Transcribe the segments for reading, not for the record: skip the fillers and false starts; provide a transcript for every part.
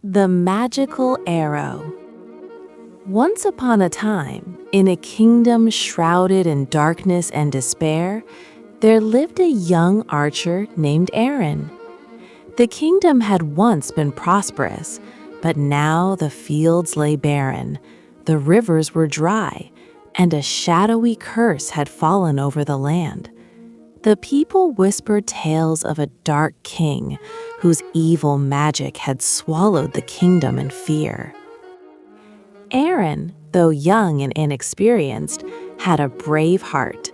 The Magical Arrow. Once upon a time, in a kingdom shrouded in darkness and despair, there lived a young archer named Arion. The kingdom had once been prosperous, but now the fields lay barren, the rivers were dry, and a shadowy curse had fallen over the land. The people whispered tales of a dark king whose evil magic had swallowed the kingdom in fear. Arion, though young and inexperienced, had a brave heart.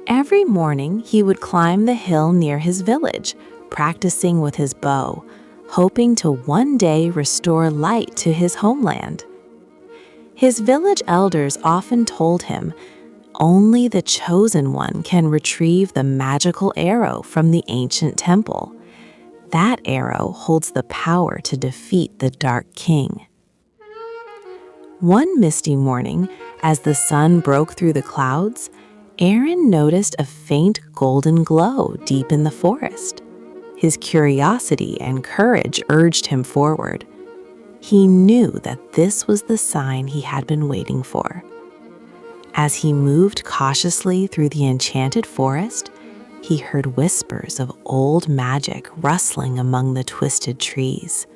Every morning he would climb the hill near his village, practicing with his bow, hoping to one day restore light to his homeland. His village elders often told him, "Only the chosen one can retrieve the magical arrow from the ancient temple. That arrow holds the power to defeat the Dark King." One misty morning, as the sun broke through the clouds, Arion noticed a faint golden glow deep in the forest. His curiosity and courage urged him forward. He knew that this was the sign he had been waiting for. As he moved cautiously through the enchanted forest, he heard whispers of old magic rustling among the twisted trees.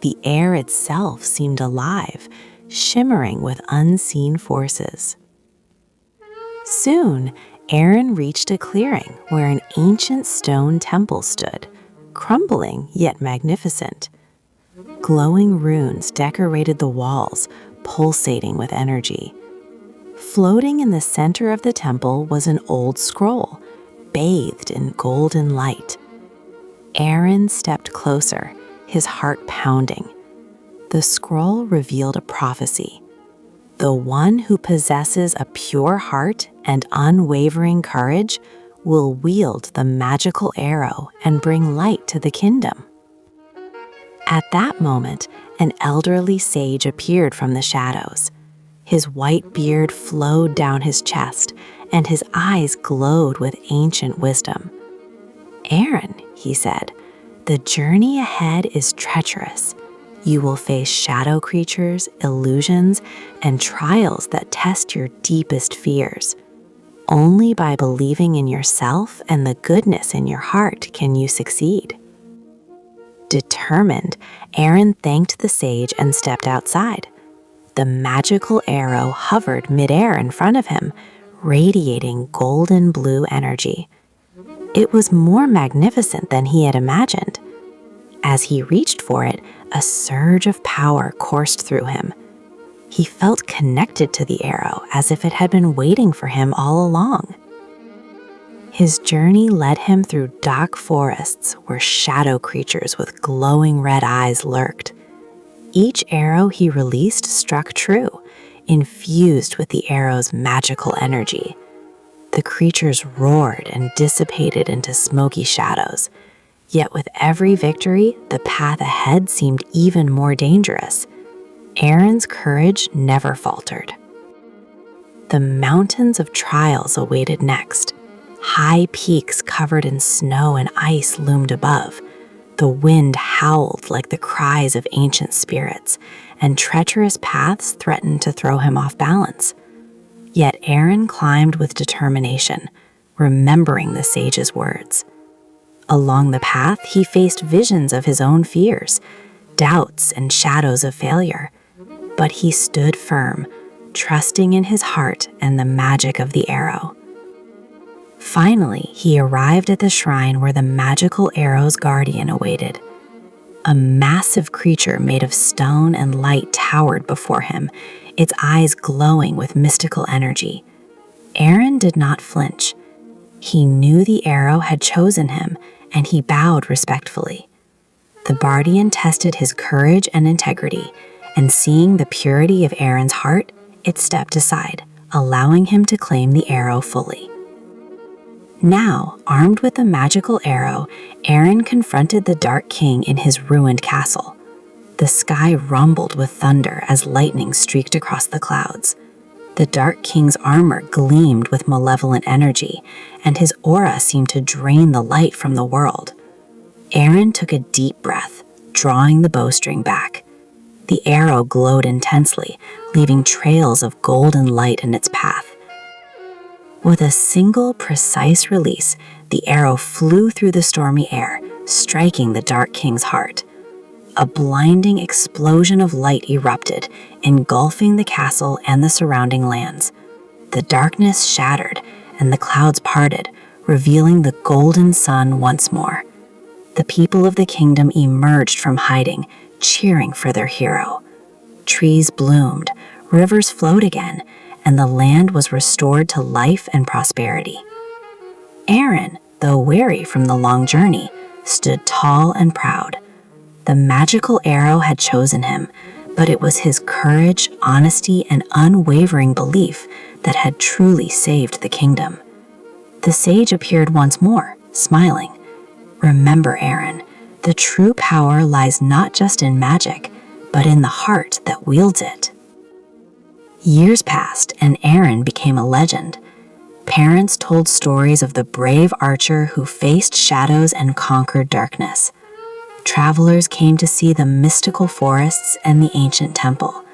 The air itself seemed alive, shimmering with unseen forces. Soon, Arion reached a clearing where an ancient stone temple stood, crumbling yet magnificent. Glowing runes decorated the walls, pulsating with energy. Floating in the center of the temple was an old scroll, bathed in golden light. Arion stepped closer, his heart pounding. The scroll revealed a prophecy. The one who possesses a pure heart and unwavering courage will wield the magical arrow and bring light to the kingdom. At that moment, an elderly sage appeared from the shadows. His white beard flowed down his chest, and his eyes glowed with ancient wisdom. "Arion," he said, "the journey ahead is treacherous. You will face shadow creatures, illusions, and trials that test your deepest fears. Only by believing in yourself and the goodness in your heart can you succeed." Determined, Arion thanked the sage and stepped outside. The magical arrow hovered midair in front of him, radiating golden blue energy. It was more magnificent than he had imagined. As he reached for it, a surge of power coursed through him. He felt connected to the arrow as if it had been waiting for him all along. His journey led him through dark forests where shadow creatures with glowing red eyes lurked. Each arrow he released struck true, infused with the arrow's magical energy. The creatures roared and dissipated into smoky shadows. Yet with every victory, the path ahead seemed even more dangerous. Arion's courage never faltered. The mountains of trials awaited next. High peaks covered in snow and ice loomed above. The wind howled like the cries of ancient spirits, and treacherous paths threatened to throw him off balance. Yet Arion climbed with determination, remembering the sage's words. Along the path, he faced visions of his own fears, doubts and shadows of failure. But he stood firm, trusting in his heart and the magic of the arrow. Finally, he arrived at the shrine where the magical arrow's guardian awaited. A massive creature made of stone and light towered before him, its eyes glowing with mystical energy. Arion did not flinch. He knew the arrow had chosen him, and he bowed respectfully. The guardian tested his courage and integrity, and seeing the purity of Arion's heart, it stepped aside, allowing him to claim the arrow fully. Now, armed with the magical arrow, Arion confronted the Dark King in his ruined castle. The sky rumbled with thunder as lightning streaked across the clouds. The Dark King's armor gleamed with malevolent energy, and his aura seemed to drain the light from the world. Arion took a deep breath, drawing the bowstring back. The arrow glowed intensely, leaving trails of golden light in its path. With a single, precise release, the arrow flew through the stormy air, striking the Dark King's heart. A blinding explosion of light erupted, engulfing the castle and the surrounding lands. The darkness shattered, and the clouds parted, revealing the golden sun once more. The people of the kingdom emerged from hiding, cheering for their hero. Trees bloomed, rivers flowed again, and the land was restored to life and prosperity. Arion, though weary from the long journey, stood tall and proud. The magical arrow had chosen him, but it was his courage, honesty, and unwavering belief that had truly saved the kingdom. The sage appeared once more, smiling. "Remember, Arion, the true power lies not just in magic, but in the heart that wields it." Years passed, and Arion became a legend. Parents told stories of the brave archer who faced shadows and conquered darkness. Travelers came to see the mystical forests and the ancient temple.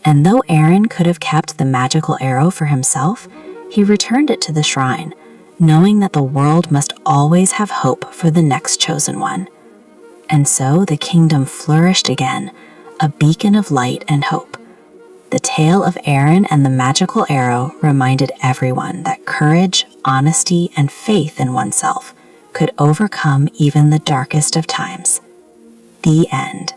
And though Arion could have kept the magical arrow for himself, he returned it to the shrine, knowing that the world must always have hope for the next chosen one. And so the kingdom flourished again, a beacon of light and hope. The tale of Arion and the magical arrow reminded everyone that courage, honesty, and faith in oneself could overcome even the darkest of times. The end.